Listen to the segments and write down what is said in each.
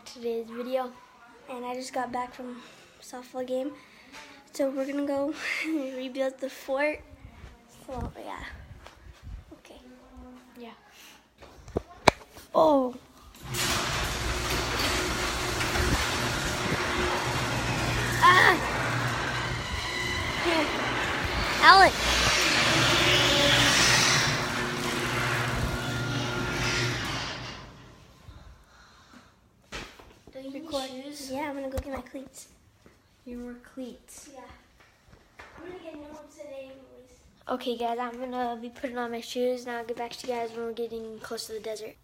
back to today's video. And I just got back from softball game. So we're gonna go rebuild the fort. So yeah. Okay. Yeah. Oh. Ah! Here. Alec. Record. Yeah, I'm gonna go get my cleats. Your more cleats. Yeah. I'm gonna get new ones today anyways. Okay guys, I'm gonna be putting on my shoes and I'll get back to you guys when we're getting close to the desert.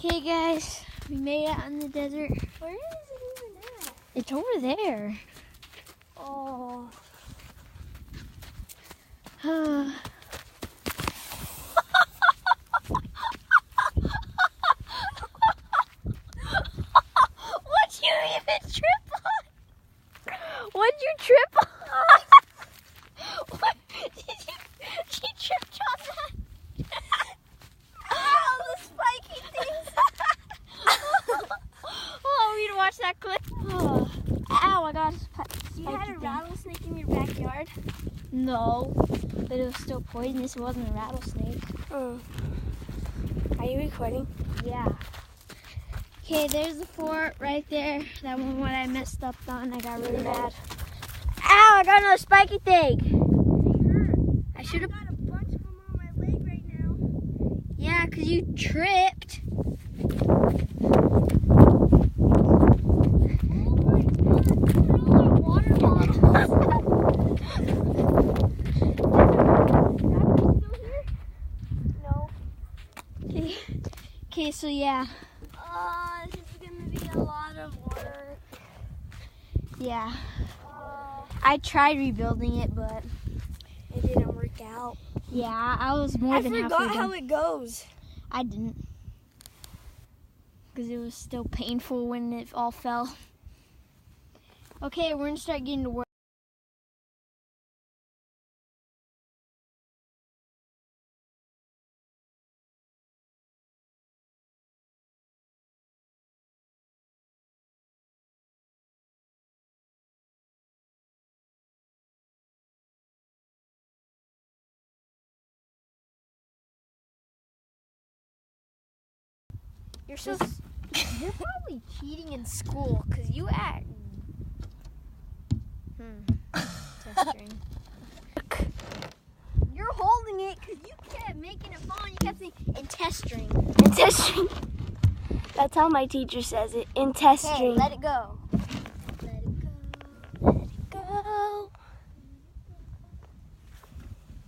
Okay guys, we made it on the desert. Where is it even at? It's over there. Oh. What'd you even trip on? What'd you trip on? What? Did you tripped on that? Ow, the spiky things. Oh, we need to watch that clip. Oh. Ow, I got a spiky You had a thing. rattlesnake in your backyard? No, but it was still poisonous. It wasn't a rattlesnake. Oh. Are you recording? Yeah. Okay, there's the fort right there. That one what I messed up on. I got really mad. Ow, I got another spiky thing. I should have. got a bunch of them on my leg right now. Yeah, because you tripped. Water bottles. No. Okay, so yeah. This is gonna be a lot of work. Yeah. I tried rebuilding it, but It didn't work out. yeah, I was more than halfway forgot done. how it goes. I didn't. Because it was still painful when it all fell. Okay, we're going to start getting to work. You're you're probably cheating in school because you act. Testing. You're holding it because you kept making it fall and you kept saying in test string. In test string. That's how my teacher says it. In test Okay, string. let it go. Let it go. Let it go.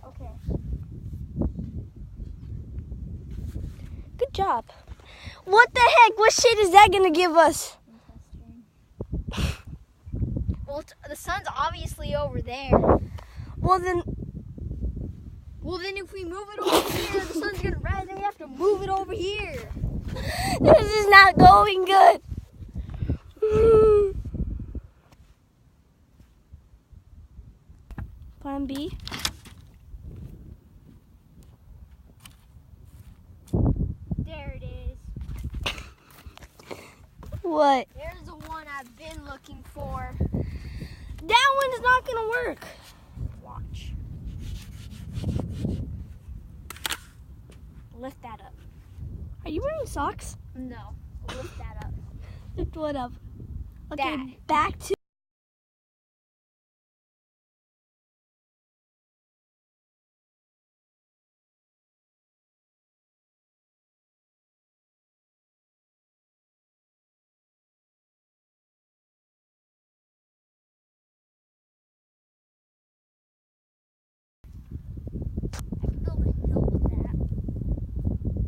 Okay. Good job. What the heck? What shade is that gonna give us? Well, the sun's obviously over there. Well then, If we move it over here, the sun's gonna rise, and we have to move it over here. this is not going good. Plan B. There it is. What? There's the one I've been looking for. That one is not gonna work. Watch. Lift that up. Are you wearing socks? No. Lift that up. Lift what up? Okay, That. back to.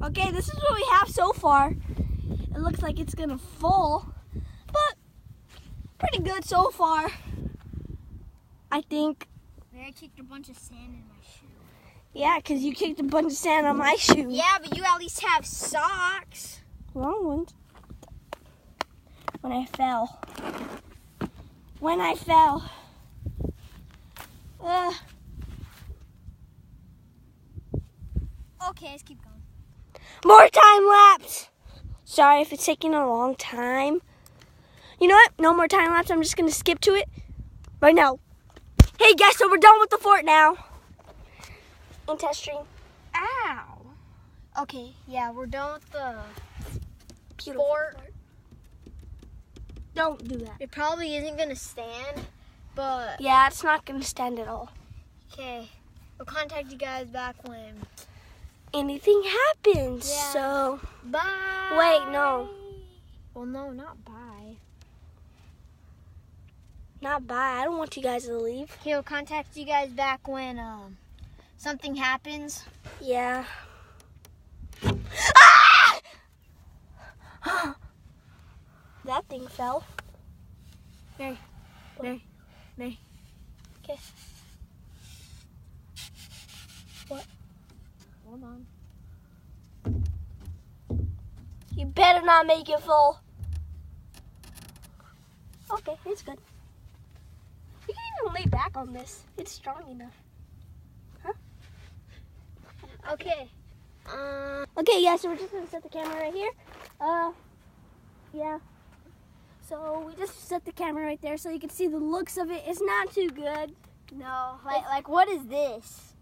Okay, this is what we have so far. It looks like it's gonna fall, but pretty good so far. I think. I kicked a bunch of sand in my shoe. Yeah, because you kicked a bunch of sand on my shoe. Yeah, but you at least have socks. Wrong ones. When I fell. When I fell. Okay, let's keep going. More time lapse. Sorry if it's taking a long time. You know what? No more time lapse. I'm just going to skip to it right now. Hey, guys, so we're done with the fort now. In test stream. Ow. Okay, yeah, we're done with the Beautiful fort. Don't do that. It probably isn't going to stand, but Yeah, it's not going to stand at all. okay. We'll contact you guys back when. Anything happens. Yeah. So, Bye. wait, no. Well, no, not bye. Not bye. I don't want you guys to leave. He'll contact you guys back when something happens. Yeah. Ah! That thing fell. Mary. Okay. Hold on. You better not make it fall. Okay, it's good. You can even lay back on this. It's strong enough. Okay. Okay, yeah, so we're just gonna set the camera right here. Yeah. So we just set the camera right there so you can see the looks of it. It's not too good. No, like what is this?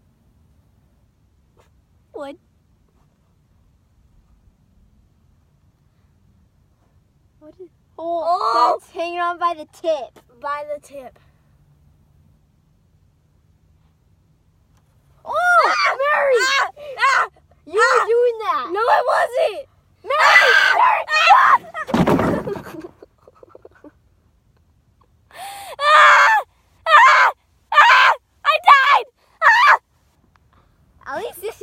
Wood. What is? Oh, That's hanging on by the tip. by the tip. Oh, Mary! You were doing that. No, I wasn't. Mary! I died! At least this.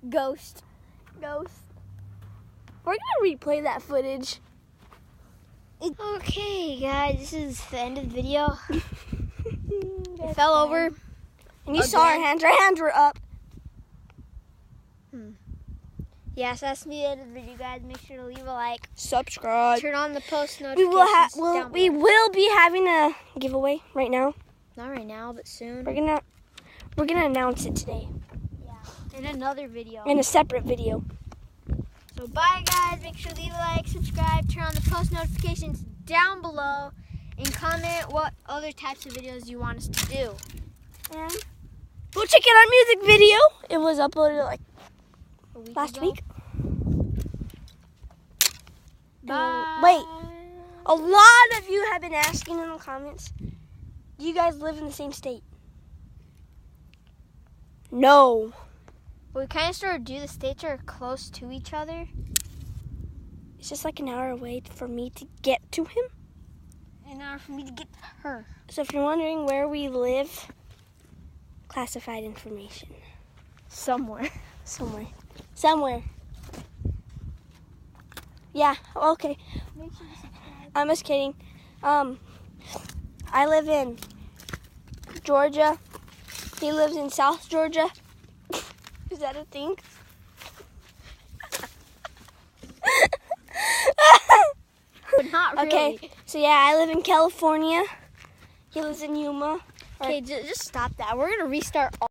Ghost. We're gonna replay that footage. Okay, guys, this is the end of the video. It fell over. And you saw our hands. Our hands were up. Yeah, so that's the end of the video, guys. Make sure to leave a like. Subscribe. Turn on the post We notifications. we will be having a giveaway right now. Not right now, but soon. We're gonna announce it today In another video. in a separate video. So bye, guys. Make sure to leave a like, subscribe, turn on the post notifications down below, and comment what other types of videos you want us to do. And go check out our music video. It was uploaded like A week last ago. week. Bye. Wait. A lot of you have been asking in the comments, do you guys live in the same state? No. We kind of sort of do. The states are close to each other. It's just like an hour away for me to get to him. An hour for me to get to her. So if you're wondering where we live, classified information. Somewhere. Somewhere. Yeah, okay. Make sure to subscribe. I'm just kidding. I live in Georgia. He lives in South Georgia. Is that a thing? But not really. Okay, so yeah, I live in California. He lives in Yuma. Okay, just stop that. We're going to restart all.